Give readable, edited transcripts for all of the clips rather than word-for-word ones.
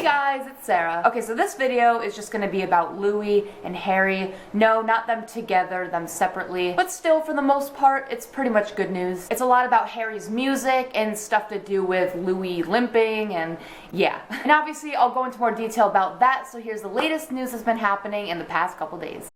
guys, it's Sarah. Okay, so this video is just gonna be about Louis and Harry. No, not them together, them separately. But still, for the most part, it's pretty much good news. It's a lot about Harry's music and stuff to do with Louis limping and yeah. And obviously, I'll go into more detail about that, so here's the latest news that's been happening in the past couple days.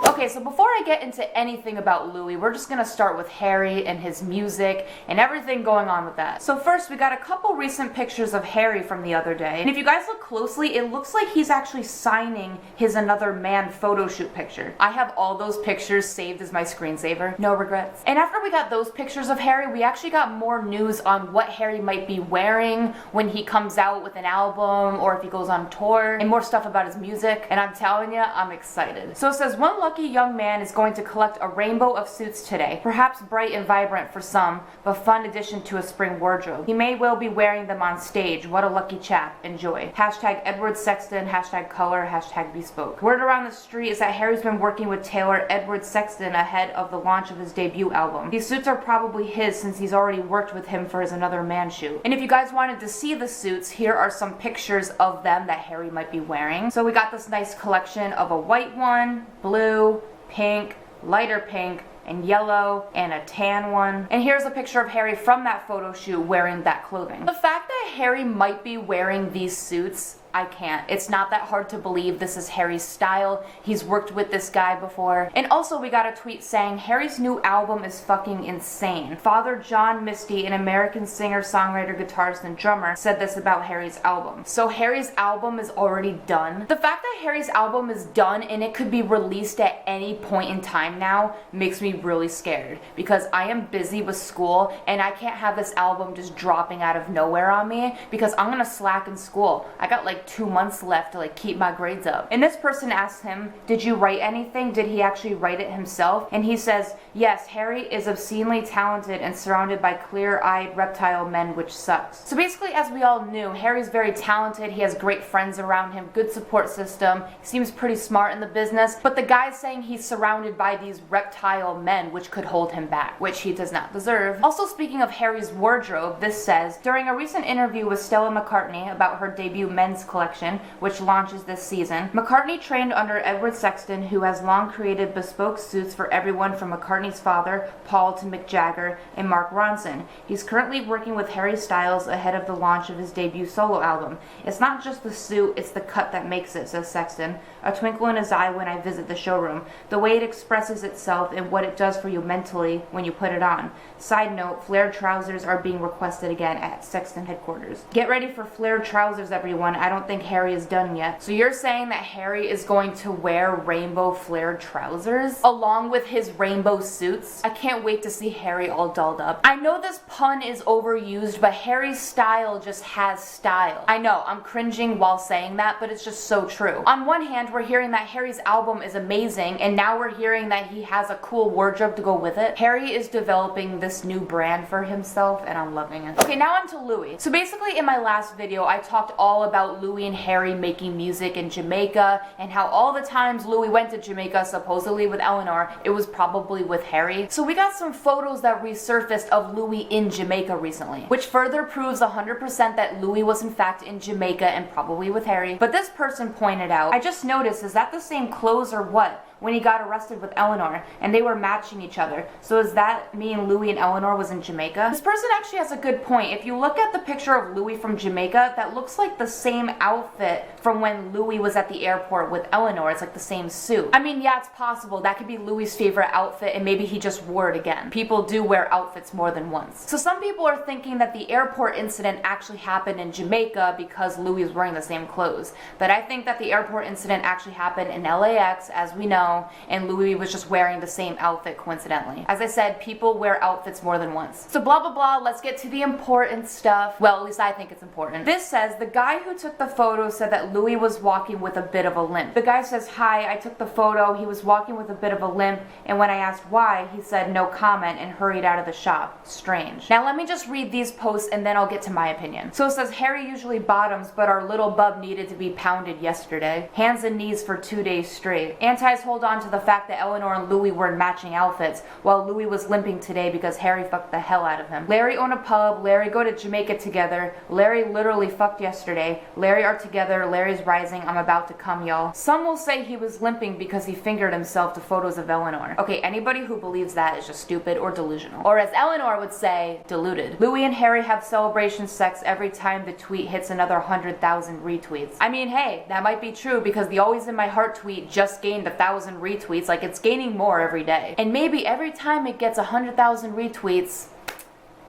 Okay, so before I get into anything about Louis, we're just gonna start with Harry and his music and everything going on with that. So first, we got a couple recent pictures of Harry from the other day. And if you guys look closely, it looks like he's actually signing his Another Man photo shoot picture. I have all those pictures saved as my screensaver. No regrets. And after we got those pictures of Harry, we actually got more news on what Harry might be wearing when he comes out with an album or if he goes on tour, and more stuff about his music. And I'm telling you, I'm excited. So it says, one lucky young man is going to collect a rainbow of suits today, perhaps bright and vibrant for some, but fun addition to a spring wardrobe. He may well be wearing them on stage. What a lucky chap. Enjoy. Hashtag Edward Sexton, hashtag color, hashtag bespoke. Word around the street is that Harry's been working with tailor Edward Sexton ahead of the launch of his debut album. These suits are probably his since he's already worked with him for his Another Man shoot. And if you guys wanted to see the suits, here are some pictures of them that Harry might be wearing. So we got this nice collection of a white one, blue, pink, lighter pink, and yellow, and a tan one. And here's a picture of Harry from that photo shoot wearing that clothing. The fact that Harry might be wearing these suits, I can't. It's not that hard to believe this is Harry's style. He's worked with this guy before. And also we got a tweet saying, Harry's new album is fucking insane. Father John Misty, an American singer, songwriter, guitarist, and drummer, said this about Harry's album. So Harry's album is already done. The fact that Harry's album is done and it could be released at any point in time now makes me really scared, because I am busy with school and I can't have this album just dropping out of nowhere on me, because I'm gonna slack in school. I got like 2 months left to keep my grades up. And this person asked him, did you write anything? Did he actually write it himself? And he says, yes, Harry is obscenely talented and surrounded by clear-eyed reptile men, which sucks. So basically, as we all knew, Harry's very talented. He has great friends around him, good support system. He seems pretty smart in the business, but the guy's saying he's surrounded by these reptile men, which could hold him back, which he does not deserve. Also, speaking of Harry's wardrobe, this says, during a recent interview with Stella McCartney about her debut men's collection, which launches this season, McCartney trained under Edward Sexton, who has long created bespoke suits for everyone from McCartney's father, Paul, to Mick Jagger and Mark Ronson. He's currently working with Harry Styles ahead of the launch of his debut solo album. It's not just the suit, it's the cut that makes it, says Sexton, a twinkle in his eye when I visit the showroom, the way it expresses itself and what it does for you mentally when you put it on. Side note, flared trousers are being requested again at Sexton headquarters. Get ready for flared trousers, everyone. I don't think Harry is done yet. So you're saying that Harry is going to wear rainbow flared trousers along with his rainbow suits? I can't wait to see Harry all dolled up. I know this pun is overused, but Harry's style just has style. I know, I'm cringing while saying that, but it's just so true. On one hand, we're hearing that Harry's album is amazing, and now we're hearing that he has a cool wardrobe to go with it. Harry is developing this new brand for himself, and I'm loving it. Okay, now on to Louis. So basically, in my last video, I talked all about Louis and Harry making music in Jamaica, and how all the times Louis went to Jamaica, supposedly with Eleanor, it was probably with Harry. So we got some photos that resurfaced of Louis in Jamaica recently, which further proves 100% that Louis was in fact in Jamaica and probably with Harry. But this person pointed out, I just noticed, is that the same clothes or what? When he got arrested with Eleanor, and they were matching each other. So does that mean Louis and Eleanor was in Jamaica? This person actually has a good point. If you look at the picture of Louis from Jamaica, that looks like the same outfit from when Louis was at the airport with Eleanor. It's like the same suit. I mean, yeah, it's possible. That could be Louis' favorite outfit, and maybe he just wore it again. People do wear outfits more than once. So some people are thinking that the airport incident actually happened in Jamaica because Louis was wearing the same clothes. But I think that the airport incident actually happened in LAX, as we know, and Louis was just wearing the same outfit coincidentally. As I said, people wear outfits more than once. So blah blah blah, let's get to the important stuff. Well, at least I think it's important. This says, the guy who took the photo said that Louis was walking with a bit of a limp. The guy says, hi, I took the photo, he was walking with a bit of a limp, and when I asked why, he said no comment and hurried out of the shop. Strange. Now let me just read these posts and then I'll get to my opinion. So it says, Harry usually bottoms, but our little bub needed to be pounded yesterday. Hands and knees for 2 days straight. Antis hold held on to the fact that Eleanor and Louis were in matching outfits, while Louis was limping today because Harry fucked the hell out of him. Larry own a pub, Larry go to Jamaica together, Larry literally fucked yesterday, Larry are together, Larry's rising, I'm about to come, y'all. Some will say he was limping because he fingered himself to photos of Eleanor. Okay, anybody who believes that is just stupid or delusional. Or as Eleanor would say, deluded. Louis and Harry have celebration sex every time the tweet hits another 100,000 retweets. I mean, hey, that might be true because the Always in My Heart tweet just gained 1,000 retweets. Like, it's gaining more every day. And maybe every time it gets 100,000 retweets,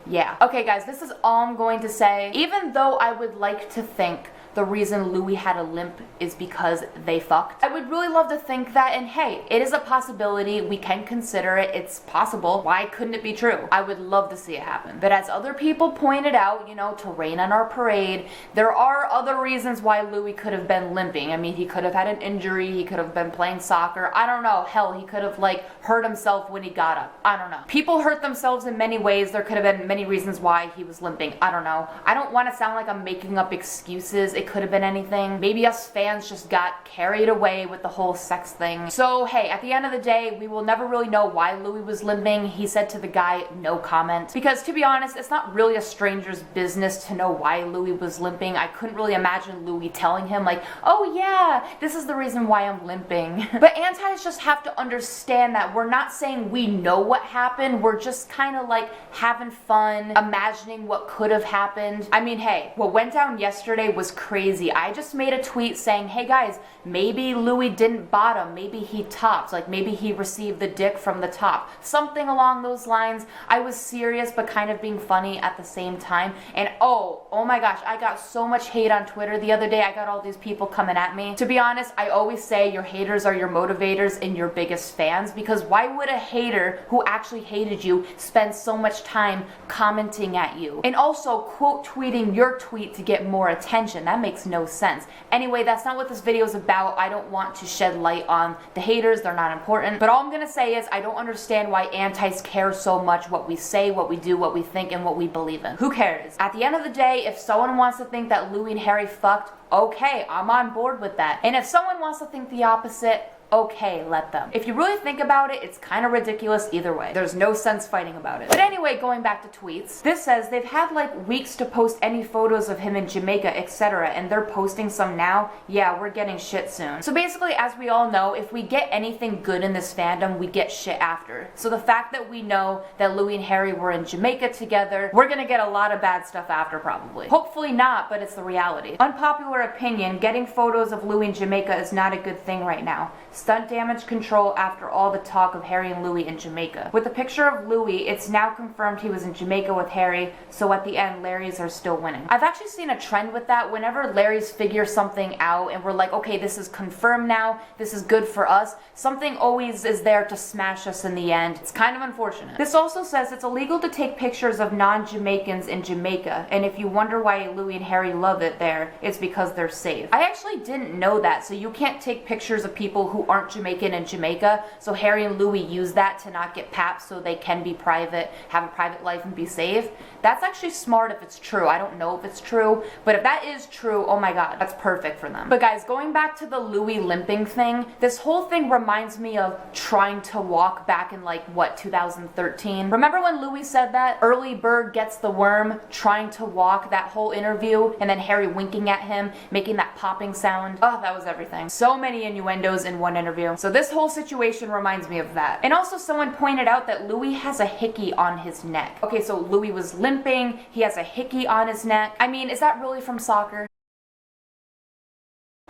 yeah. Okay guys, this is all I'm going to say. Even though I would like to think the reason Louis had a limp is because they fucked, I would really love to think that, and hey, it is a possibility, we can consider it, it's possible. Why couldn't it be true? I would love to see it happen. But as other people pointed out, you know, to rain on our parade, there are other reasons why Louis could have been limping. I mean, he could have had an injury, he could have been playing soccer, I don't know, hell, he could have like hurt himself when he got up, I don't know. People hurt themselves in many ways, there could have been many reasons why he was limping, I don't know. I don't want to sound like I'm making up excuses, it could have been anything. Maybe us fans just got carried away with the whole sex thing. So hey, at the end of the day, we will never really know why Louis was limping. He said to the guy, no comment. Because to be honest, it's not really a stranger's business to know why Louis was limping. I couldn't really imagine Louis telling him like, oh yeah, this is the reason why I'm limping. But antis just have to understand that we're not saying we know what happened. We're just kind of like having fun, imagining what could have happened. I mean, hey, what went down yesterday was crazy. I just made a tweet saying, hey guys, maybe Louis didn't bottom, maybe he topped, like maybe he received the dick from the top, something along those lines. I was serious but kind of being funny at the same time. And oh my gosh, I got so much hate on Twitter the other day. I got all these people coming at me. To be honest, I always say your haters are your motivators and your biggest fans, because why would a hater who actually hated you spend so much time commenting at you and also quote tweeting your tweet to get more attention? That makes no sense. Anyway, that's not what this video is about. I don't want to shed light on the haters, they're not important. But all I'm gonna say is I don't understand why antis care so much what we say, what we do, what we think, and what we believe in. Who cares? At the end of the day, if someone wants to think that Louis and Harry fucked, okay, I'm on board with that. And if someone wants to think the opposite, okay, let them. If you really think about it, it's kind of ridiculous either way. There's no sense fighting about it. But anyway, going back to tweets, this says they've had like weeks to post any photos of him in Jamaica, etc., and they're posting some now. Yeah, we're getting shit soon. So basically, as we all know, if we get anything good in this fandom, we get shit after. So the fact that we know that Louis and Harry were in Jamaica together, we're gonna get a lot of bad stuff after probably. Hopefully not, but it's the reality. Unpopular opinion, getting photos of Louis in Jamaica is not a good thing right now. Stunt damage control after all the talk of Harry and Louis in Jamaica. With the picture of Louis, it's now confirmed he was in Jamaica with Harry, so at the end, Larry's are still winning. I've actually seen a trend with that. Whenever Larry's figure something out and we're like, okay, this is confirmed now, this is good for us, something always is there to smash us in the end. It's kind of unfortunate. This also says it's illegal to take pictures of non-Jamaicans in Jamaica, and if you wonder why Louis and Harry love it there, it's because they're safe. I actually didn't know that, so you can't take pictures of people who aren't Jamaican in Jamaica, so Harry and Louis use that to not get papped so they can be private, have a private life, and be safe. That's actually smart if it's true. I don't know if it's true, but if that is true, oh my god, that's perfect for them. But guys, going back to the Louis limping thing, this whole thing reminds me of Trying to Walk back in like, what, 2013? Remember when Louis said that? Early bird gets the worm, trying to walk, that whole interview, and then Harry winking at him, making that popping sound. Oh, that was everything. So many innuendos in one interview. So this whole situation reminds me of that. And also someone pointed out that Louis has a hickey on his neck. Okay, so Louis was limping, he has a hickey on his neck. I mean, is that really from soccer?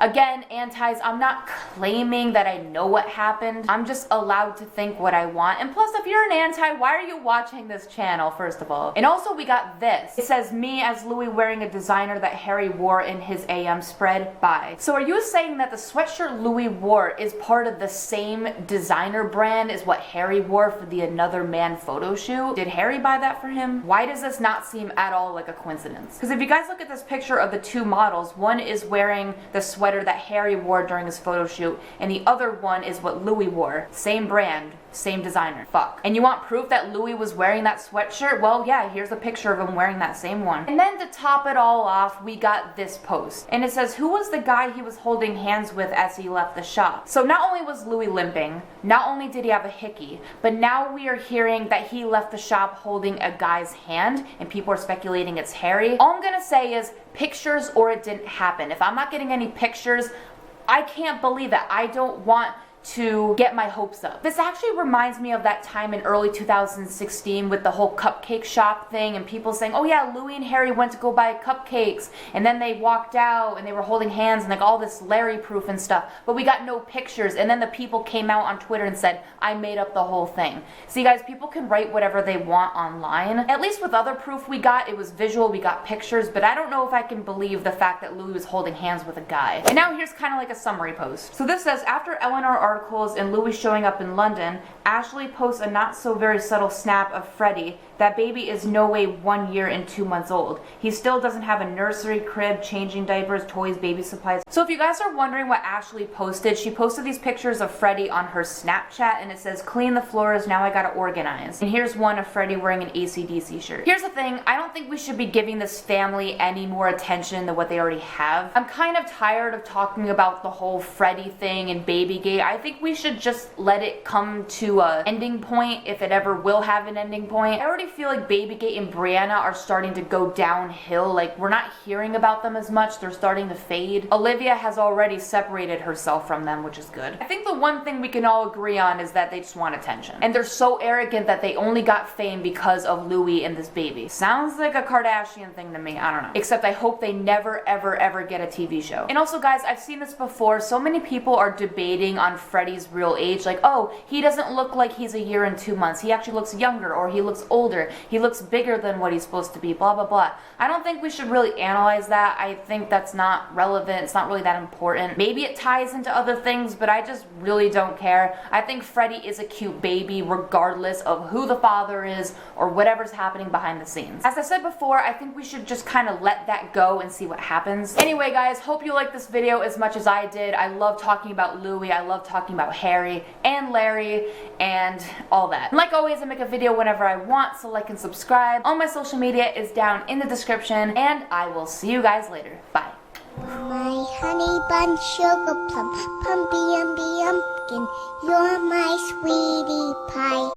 Again, antis, I'm not claiming that I know what happened. I'm just allowed to think what I want. And plus, if you're an anti, why are you watching this channel, first of all? And also, we got this. It says, me as Louis wearing a designer that Harry wore in his AM spread, bye. So are you saying that the sweatshirt Louis wore is part of the same designer brand as what Harry wore for the Another Man photo shoot? Did Harry buy that for him? Why does this not seem at all like a coincidence? Because if you guys look at this picture of the two models, one is wearing the sweatshirt sweater that Harry wore during his photo shoot, and the other one is what Louis wore. Same brand, same designer. Fuck. And you want proof that Louis was wearing that sweatshirt? Well, yeah, here's a picture of him wearing that same one. And then to top it all off, we got this post. And it says, who was the guy he was holding hands with as he left the shop? So not only was Louis limping, not only did he have a hickey, but now we are hearing that he left the shop holding a guy's hand, and people are speculating it's Harry. All I'm gonna say is pictures or it didn't happen. If I'm not getting any pictures, I can't believe it. I don't want to get my hopes up. This actually reminds me of that time in early 2016 with the whole cupcake shop thing and people saying, oh yeah, Louis and Harry went to go buy cupcakes and then they walked out and they were holding hands and like all this Larry proof and stuff, but we got no pictures. And then the people came out on Twitter and said, I made up the whole thing. See guys, people can write whatever they want online. At least with other proof we got, it was visual, we got pictures, but I don't know if I can believe the fact that Louis was holding hands with a guy. And now here's kind of like a summary post. So this says, after Eleanor articles and Louis showing up in London, Ashley posts a not so very subtle snap of Freddie. That baby is no way 1 year and 2 months old. He still doesn't have a nursery, crib, changing diapers, toys, baby supplies. So if you guys are wondering what Ashley posted, she posted these pictures of Freddie on her Snapchat and it says, clean the floors, now I gotta organize. And here's one of Freddie wearing an AC/DC shirt. Here's the thing, I don't think we should be giving this family any more attention than what they already have. I'm kind of tired of talking about the whole Freddie thing and Babygate. I think we should just let it come to a ending point if it ever will have an ending point. I already feel like Babygate and Brianna are starting to go downhill. Like, we're not hearing about them as much. They're starting to fade. Olivia has already separated herself from them, which is good. I think the one thing we can all agree on is that they just want attention. And they're so arrogant that they only got fame because of Louis and this baby. Sounds like a Kardashian thing to me. I don't know. Except I hope they never, ever, ever get a TV show. And also, guys, I've seen this before. So many people are debating on Freddie's real age. Like, oh, he doesn't look like he's 1 year and 2 months. He actually looks younger, or he looks older. He looks bigger than what he's supposed to be, blah, blah, blah. I don't think we should really analyze that. I think that's not relevant. It's not really that important. Maybe it ties into other things, but I just really don't care. I think Freddie is a cute baby regardless of who the father is or whatever's happening behind the scenes. As I said before, I think we should just kind of let that go and see what happens. Anyway, guys, hope you liked this video as much as I did. I love talking about Louis. I love talking about Harry and Larry and all that. And like always, I make a video whenever I want, so like and subscribe. All my social media is down in the description, and I will see you guys later. Bye. My honey bun, sugar plum, pumpy umby umpkin, you're my sweetie pie.